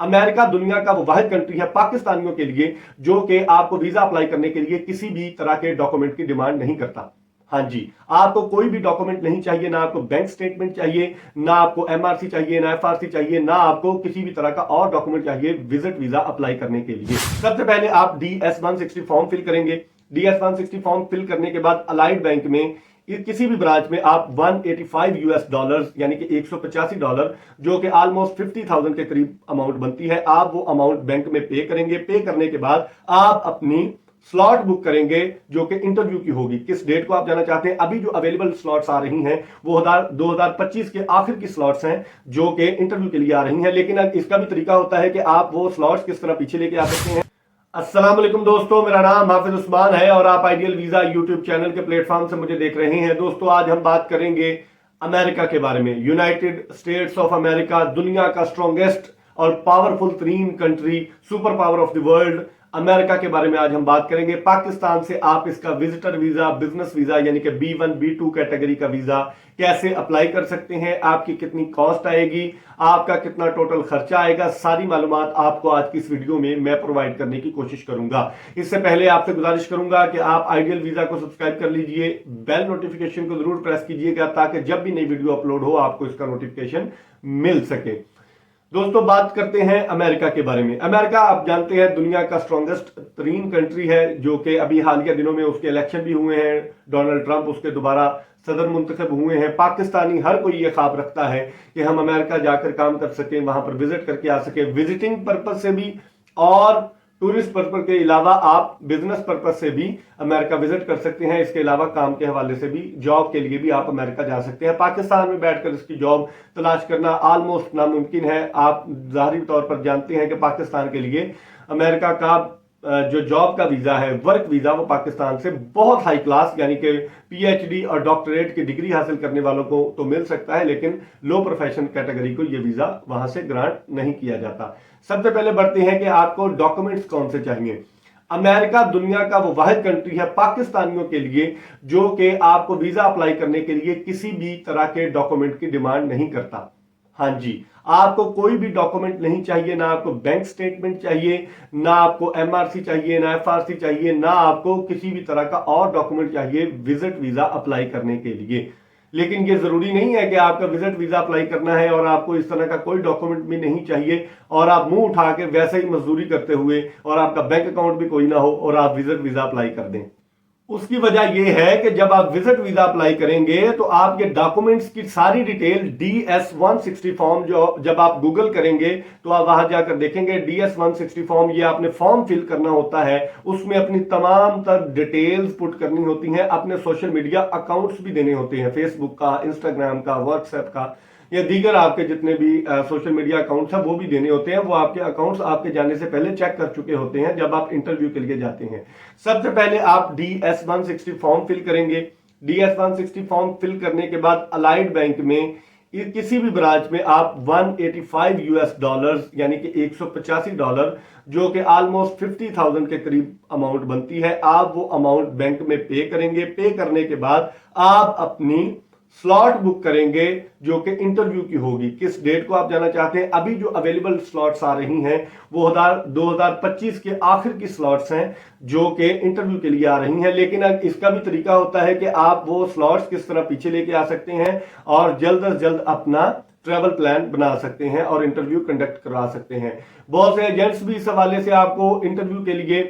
America दुनिया का वो वाहिद कंट्री है पाकिस्तानियों के लिए जो कि आपको वीजा अप्लाई करने के लिए किसी भी तरह के डॉक्यूमेंट की डिमांड नहीं करता। हाँ जी, आपको कोई भी डॉक्यूमेंट नहीं चाहिए, ना आपको बैंक स्टेटमेंट चाहिए, ना आपको एमआरसी चाहिए, ना एफआरसी चाहिए, ना आपको किसी भी तरह का और डॉक्यूमेंट चाहिए विजिट वीजा अप्लाई करने के लिए। सबसे पहले आप DS-160 फॉर्म फिल करेंगे। DS-160 फॉर्म फिल करने के बाद अलाइड बैंक में किसी भी ब्रांच में आप $185 यानी कि $185 जो कि ऑलमोस्ट 50,000 के करीब अमाउंट बनती है, आप वो अमाउंट बैंक में पे करेंगे। पे करने के बाद आप अपनी स्लॉट बुक करेंगे जो कि इंटरव्यू की होगी। किस डेट को आप जाना चाहते हैं? अभी जो अवेलेबल स्लॉट्स आ रही हैं वो 2025 के आखिर की स्लॉट्स हैं जो कि इंटरव्यू के लिए आ रही हैं, लेकिन इसका भी तरीका होता है कि आप वो स्लॉट्स किस तरह पीछे लेके आ सकते हैं। अस्सलाम वालेकुम दोस्तों, मेरा नाम हाफिज उस्मान है और आप आइडियल वीजा यूट्यूब चैनल के प्लेटफॉर्म से मुझे देख रहे हैं। दोस्तों, आज हम बात करेंगे अमेरिका के बारे में। यूनाइटेड स्टेट्स ऑफ अमेरिका, दुनिया का स्ट्रॉन्गेस्ट और पावरफुल तरीन country, super power of the world, America के बारे में आज हम बात करेंगे। पाकिस्तान से आप इसका विजिटर वीजा, बिजनेस वीजा यानी कि B1 B2 कैटेगरी का वीजा कैसे अप्लाई कर सकते हैं, आपकी कितनी कॉस्ट आएगी, आपका कितना टोटल खर्चा आएगा, सारी मालूमात आपको आज की इस वीडियो में मैं प्रोवाइड करने की कोशिश करूंगा। इससे पहले आपसे गुजारिश करूंगा कि आप आइडियल वीजा को सब्सक्राइब कर लीजिए, बेल नोटिफिकेशन को जरूर प्रेस कीजिएगा ताकि जब भी नई वीडियो अपलोड हो आपको इसका नोटिफिकेशन मिल सके। दोस्तों, बात करते हैं अमेरिका के बारे में। अमेरिका आप जानते हैं दुनिया का स्ट्रॉन्गेस्ट तरीन कंट्री है जो कि अभी हाल के दिनों में उसके इलेक्शन भी हुए हैं, डोनाल्ड ट्रंप उसके दोबारा सदर मुंतखब हुए हैं। पाकिस्तानी हर कोई ये ख्वाब रखता है कि हम अमेरिका जाकर काम कर सकें, वहां पर विजिट करके आ सके, विजिटिंग पर्पज से भी और टूरिस्ट पर्पज के अलावा आप बिजनेस पर्पज से भी अमेरिका विजिट कर सकते हैं। इसके अलावा काम के हवाले से भी, जॉब के लिए भी आप अमेरिका जा सकते हैं। पाकिस्तान में बैठकर इसकी जॉब तलाश करना ऑलमोस्ट नामुमकिन है। आप जाहिर तौर पर जानते हैं कि पाकिस्तान के लिए अमेरिका का जो जॉब का वीजा है, वर्क वीजा, वो पाकिस्तान से बहुत हाई क्लास यानी कि PhD और डॉक्टरेट की डिग्री हासिल करने वालों को तो मिल सकता है, लेकिन लो प्रोफेशन कैटेगरी को ये वीजा वहां से ग्रांट नहीं किया जाता। सबसे पहले बढ़ते हैं कि आपको डॉक्यूमेंट्स कौन से चाहिए। अमेरिका दुनिया का वो वाहिद कंट्री है पाकिस्तानियों के लिए जो कि आपको वीजा अप्लाई करने के लिए किसी भी तरह के डॉक्यूमेंट की डिमांड नहीं करता। हाँ जी, आपको कोई भी डॉक्यूमेंट नहीं चाहिए, ना आपको बैंक स्टेटमेंट चाहिए, ना आपको एमआरसी चाहिए, ना एफआरसी चाहिए, ना आपको किसी भी तरह का और डॉक्यूमेंट चाहिए विजिट वीजा अप्लाई करने के लिए। लेकिन ये जरूरी नहीं है कि आपका विजिट वीजा अप्लाई करना है और आपको इस तरह का कोई डॉक्यूमेंट भी नहीं चाहिए और आप मुंह उठा के वैसे ही मजदूरी करते हुए और आपका बैंक अकाउंट भी कोई ना हो और आप विजिट वीजा अप्लाई कर दें। उसकी वजह यह है कि जब आप विजिट वीजा अप्लाई करेंगे तो आपके डॉक्यूमेंट्स की सारी डिटेल DS-160 फॉर्म, जो जब आप गूगल करेंगे तो आप वहां जाकर देखेंगे DS-160 फॉर्म, ये आपने फॉर्म फिल करना होता है। उसमें अपनी तमाम तर डिटेल्स पुट करनी होती हैं, अपने सोशल मीडिया अकाउंट्स भी देने होते हैं, फेसबुक का, इंस्टाग्राम का, व्हाट्सएप का या दीगर आपके जितने भी सोशल मीडिया अकाउंट्स हैं वो भी देने होते हैं। वो आपके अकाउंट्स आपके जाने से पहले चेक कर चुके होते हैं जब आप इंटरव्यू के लिए जाते हैं। सबसे पहले आप DS-160 फॉर्म फिल करेंगे। DS-160 फॉर्म फिल करने के बाद अलाइड बैंक में किसी भी ब्रांच में आप $185 यानी कि $185 जो कि ऑलमोस्ट 50,000 के करीब अमाउंट बनती है, आप वो अमाउंट बैंक में पे करेंगे। पे करने के बाद आप अपनी स्लॉट बुक करेंगे जो कि इंटरव्यू की होगी। किस डेट को आप जाना चाहते हैं? अभी जो अवेलेबल स्लॉट्स आ रही हैं वो 2025 के आखिर की स्लॉट्स हैं जो कि इंटरव्यू के लिए आ रही हैं, लेकिन इसका भी तरीका होता है कि आप वो स्लॉट्स किस तरह पीछे लेके आ सकते हैं और जल्द से जल्द अपना ट्रैवल प्लान बना सकते हैं और इंटरव्यू कंडक्ट करवा सकते हैं। बहुत से एजेंट्स भी इस हवाले से आपको इंटरव्यू के लिए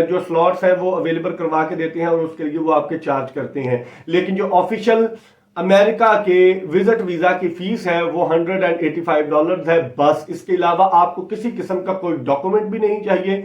जो स्लॉट्स है वो अवेलेबल करवा के देते हैं और उसके लिए वो आपके चार्ज करते हैं। लेकिन जो ऑफिशियल अमेरिका के विजिट वीजा की फीस है वो $185 है बस। इसके अलावा आपको किसी किस्म का कोई डॉक्यूमेंट भी नहीं चाहिए,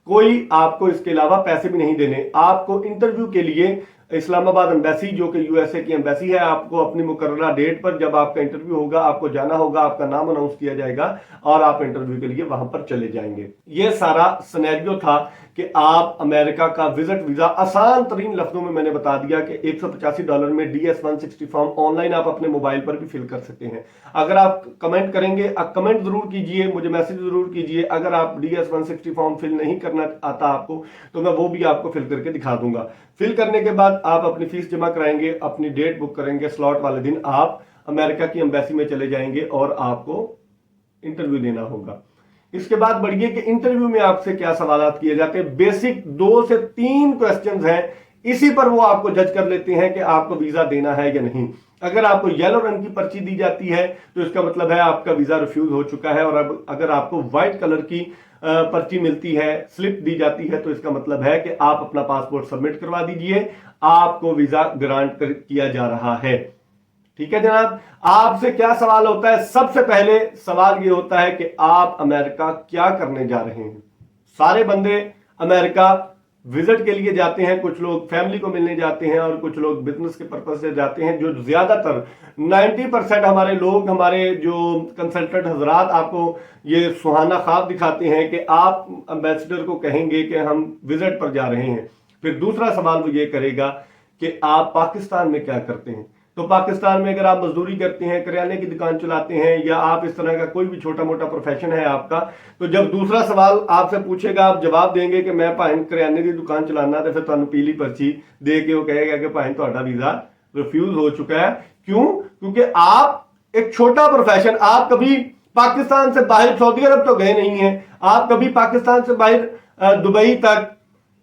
कोई आपको इसके अलावा पैसे भी नहीं देने। आपको इंटरव्यू के लिए इस्लामाबाद एम्बेसी जो कि USA की एम्बेसी है, आपको अपनी मुकर्ररा डेट पर जब आपका इंटरव्यू होगा आपको जाना होगा, आपका नाम अनाउंस किया जाएगा और आप इंटरव्यू के लिए वहां पर चले जाएंगे। यह सारा सिनेरियो था कि आप अमेरिका का विजिट वीजा आसान तरीन लफ्जों में मैंने बता दिया कि $185 में DS-160 फॉर्म ऑनलाइन आप अपने मोबाइल पर भी फिल कर सकते हैं। अगर आप कमेंट करेंगे, कमेंट जरूर कीजिए, मुझे मैसेज जरूर कीजिए। अगर आप DS-160 फॉर्म फिल नहीं करना आता आपको तो मैं वो भी आपको फिल करके दिखा दूंगा। फिल करने के बाद आप अपनी फीस जमा कराएंगे, अपनी डेट बुक करेंगे, स्लॉट वाले दिन आप अमेरिका की एम्बेसी में चले जाएंगे और आपको इंटरव्यू देना होगा। इसके बाद बढ़िए कि इंटरव्यू में आपसे क्या सवाल किए जाते हैं। बेसिक 2 से 3 क्वेश्चंस हैं, इसी पर वो आपको जज कर लेते हैं कि आपको वीजा देना है या नहीं। अगर आपको येलो रंग की पर्ची दी जाती है तो इसका मतलब है आपका वीजा रिफ्यूज हो चुका है, और अब अगर आपको व्हाइट कलर की पर्ची मिलती है, स्लिप दी जाती है, तो इसका मतलब है कि आप अपना पासपोर्ट सबमिट करवा दीजिए, आपको वीजा ग्रांट किया जा रहा है। ठीक है जनाब, आपसे क्या सवाल होता है? सबसे पहले सवाल यह होता है कि आप अमेरिका क्या करने जा रहे हैं। सारे बंदे अमेरिका विजिट के लिए जाते हैं, कुछ लोग फैमिली को मिलने जाते हैं और कुछ लोग बिजनेस के पर्पज से जाते हैं। जो ज्यादातर 90% हमारे लोग, हमारे जो कंसल्टेंट हजरात आपको ये सुहाना ख्वाब दिखाते हैं कि आप एम्बेसडर को कहेंगे कि हम विजिट पर जा रहे हैं। फिर दूसरा सवाल वो ये करेगा कि आप पाकिस्तान में क्या करते हैं। तो पाकिस्तान में अगर आप मजदूरी करते हैं, करियाने की दुकान चलाते हैं, या आप इस तरह का कोई भी छोटा मोटा प्रोफेशन है आपका, तो जब दूसरा सवाल आपसे पूछेगा आप जवाब देंगे कि मैं भाई करियाने की दुकान चलाना, तो फिर तुहानू पीली पर्ची दे के वो कहेगा कि भाई तुहाडा वीजा रिफ्यूज हो चुका है। क्यों? क्योंकि आप एक छोटा प्रोफेशन, आप कभी पाकिस्तान से बाहर सऊदी अरब तो गए नहीं है, आप कभी पाकिस्तान से बाहर दुबई तक,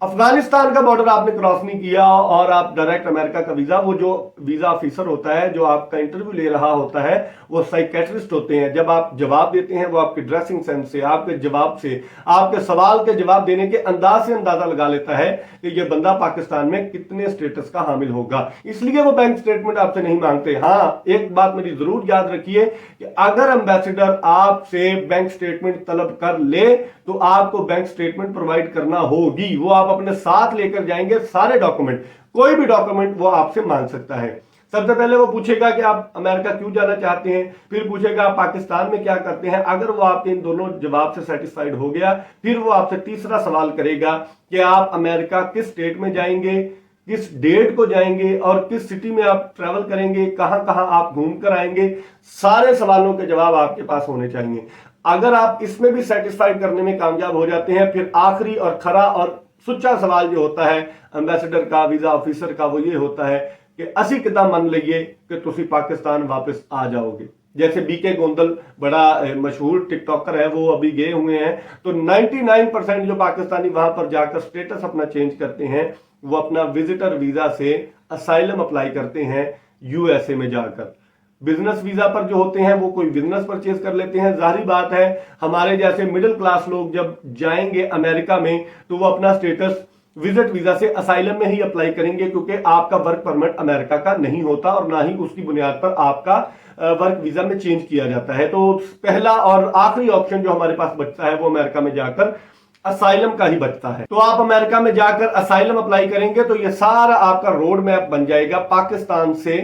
अफगानिस्तान का बॉर्डर आपने क्रॉस नहीं किया, और आप डायरेक्ट अमेरिका का वीजा, वो जो वीजा ऑफिसर होता है जो आपका इंटरव्यू ले रहा होता है वो साइकेट्रिस्ट होते हैं। जब आप जवाब देते हैं वो आपके ड्रेसिंग सेंस से, आपके जवाब से, आपके सवाल के जवाब देने के अंदाज से अंदाजा लगा लेता है कि ये बंदा पाकिस्तान में कितने स्टेटस का हामिल होगा। इसलिए वो बैंक स्टेटमेंट आपसे नहीं मांगते। हाँ, एक बात मेरी जरूर याद रखिए कि अगर एम्बेसडर आपसे बैंक स्टेटमेंट तलब कर ले तो आपको बैंक स्टेटमेंट प्रोवाइड करना होगी। वो आप अपने साथ लेकर जाएंगे सारे डॉक्यूमेंट, कोई भी डॉक्यूमेंट वो आपसे मांग सकता है। सबसे पहले वो पूछेगा कि आप अमेरिका क्यों जाना चाहते हैं, फिर पूछेगा आप पाकिस्तान में क्या करते हैं। अगर वो आपके इन दोनों जवाब से सेटिस्फाइड हो गया, फिर वो आपसे तीसरा सवाल करेगा कि आप अमेरिका किस स्टेट में जाएंगे, किस डेट को जाएंगे, और किस सिटी में आप ट्रैवल करेंगे, कहां कहां आप घूम कर आएंगे। सारे सवालों के जवाब आपके पास होने चाहिए। अगर आप इसमें भी सेटिस्फाइड करने में कामयाब हो जाते हैं, फिर आखिरी और खरा और सुच्चा सवाल जो होता है एम्बेसडर का, वीजा ऑफिसर का, वो ये होता है कि असी कितना मन लीए कि तुसी पाकिस्तान वापस आ जाओगे। जैसे बीके गोंदल बड़ा मशहूर टिकटॉकर है, वो अभी गए हुए हैं, तो 99% जो पाकिस्तानी वहां पर जाकर स्टेटस अपना चेंज करते हैं वो अपना विजिटर वीजा से असाइलम अप्लाई करते हैं यूएसए में जाकर। बिजनेस वीजा पर जो होते हैं वो कोई बिजनेस परचेज कर लेते हैं। जाहिर बात है हमारे जैसे मिडिल क्लास लोग जब जाएंगे अमेरिका में तो वो अपना स्टेटस विजिट वीजा से असाइलम में ही अप्लाई करेंगे, क्योंकि आपका वर्क परमिट अमेरिका का नहीं होता और ना ही उसकी बुनियाद पर आपका वर्क वीजा में चेंज किया जाता है। तो पहला और आखिरी ऑप्शन जो हमारे पास बचता है वो अमेरिका में जाकर असाइलम का ही बचता है। तो आप अमेरिका में जाकर असाइलम अप्लाई करेंगे तो ये सारा आपका रोड मैप बन जाएगा पाकिस्तान से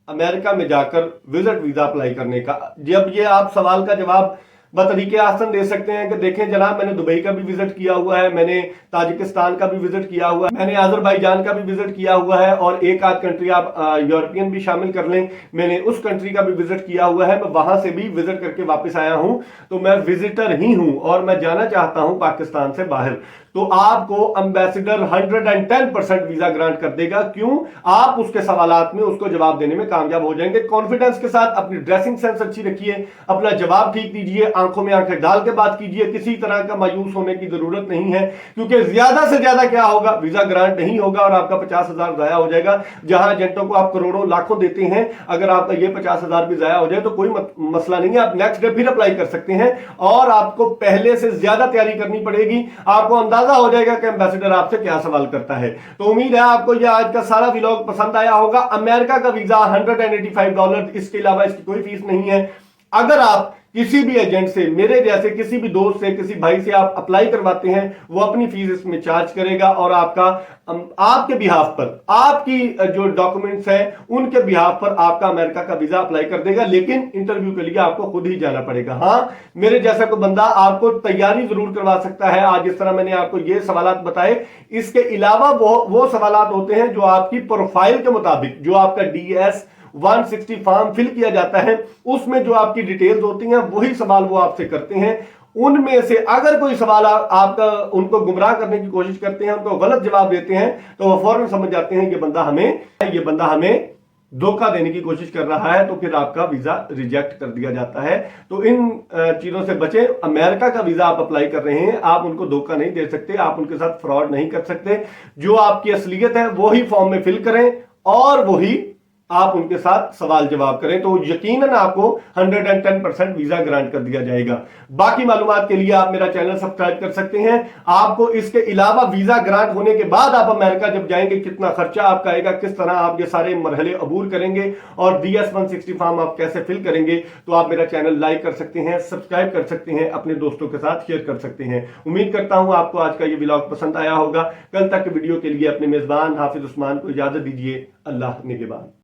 अमेरिका में जाकर विजिट वीजा अप्लाई करने का। जब ये आप सवाल का जवाब बतरीके आसान दे सकते हैं कि देखें जनाब, मैंने दुबई का भी विजिट किया हुआ है, मैंने ताजिकिस्तान का भी विजिट किया हुआ है, मैंने अजरबैजान का भी विजिट किया हुआ है, और एक आध कंट्री आप यूरोपियन भी शामिल कर लें, मैंने उस कंट्री का भी विजिट किया हुआ है, मैं वहां से भी विजिट करके वापस आया हूं, तो मैं विजिटर ही हूं और मैं जाना चाहता हूं पाकिस्तान से बाहर। तो आपको एम्बेसडर 110% वीजा ग्रांट कर देगा। क्यों? आप उसके सवालात में उसको जवाब देने में कामयाब हो जाएंगे। कॉन्फिडेंस के साथ अपनी ड्रेसिंग सेंस अच्छी रखिए, अपना जवाब ठीक दीजिए, आंखों में आंखें डाल के बात कीजिए, किसी तरह का मायूस होने की जरूरत नहीं है, क्योंकि ज्यादा से ज्यादा क्या होगा, वीजा ग्रांट नहीं होगा और आपका 50,000 जाया हो जाएगा। जहां एजेंटों को आप करोड़ों लाखों देते हैं, अगर आपका ये 50,000 भी जाया हो जाए तो कोई मसला नहीं है, आप नेक्स्ट डे फिर अप्लाई कर सकते हैं, और आपको पहले से ज्यादा तैयारी करनी पड़ेगी। आपको अंदाजा हो जाएगा कि एम्बेसडर आपसे क्या सवाल करता है। तो उम्मीद है आपको यह आज का सारा व्लॉग पसंद आया होगा। अमेरिका का वीजा $185, इसके अलावा इसकी कोई फीस नहीं है। अगर आप किसी भी एजेंट से, मेरे जैसे किसी भी दोस्त से, किसी भाई से आप अप्लाई करवाते हैं, वो अपनी फीस इसमें चार्ज करेगा और आपके बिहाफ पर, आपकी जो डॉक्यूमेंट्स हैं उनके बिहाफ पर आपका अमेरिका का वीजा अप्लाई कर देगा। लेकिन इंटरव्यू के लिए आपको खुद ही जाना पड़ेगा। हाँ, मेरे जैसा कोई बंदा आपको तैयारी जरूर करवा सकता है। आज इस तरह मैंने आपको ये सवालात बताए, इसके अलावा वो सवालात होते हैं जो आपकी प्रोफाइल के मुताबिक, जो आपका DS 160 फॉर्म फिल किया जाता है, उसमें जो आपकी डिटेल्स होती हैं वही सवाल वो आपसे करते हैं। उनमें से अगर कोई सवाल आपका उनको गुमराह करने की कोशिश करते हैं, उनको गलत जवाब देते हैं, तो वो फौरन समझ जाते हैं ये बंदा हमें धोखा देने की कोशिश कर रहा है तो फिर आपका वीजा रिजेक्ट कर दिया जाता है। तो इन चीजों से बचें। अमेरिका का वीजा आप अप्लाई कर रहे हैं, आप उनको धोखा नहीं दे सकते, आप उनके साथ फ्रॉड नहीं कर सकते। जो आपकी असलियत है वो ही फॉर्म में फिल करें और वही आप उनके साथ सवाल जवाब करें, तो यकीनन आपको 110% वीजा ग्रांट कर दिया जाएगा। बाकी मालूमात के लिए आप मेरा चैनल सब्सक्राइब कर सकते हैं। आपको इसके अलावा वीजा ग्रांट होने के बाद आप अमेरिका जब जाएंगे कितना खर्चा आपका आएगा, किस तरह आप ये सारे मरहले अबूर करेंगे और DS-160 फॉर्म आप कैसे फिल करेंगे, तो आप मेरा चैनल लाइक कर सकते हैं, सब्सक्राइब कर सकते हैं, अपने दोस्तों के साथ शेयर कर सकते हैं। उम्मीद करता हूं आपको आज का ये व्लॉग पसंद आया होगा। कल तक वीडियो के लिए अपने मेजबान हाफिज उस्मान को इजाजत दीजिए। अल्लाह निगहबान।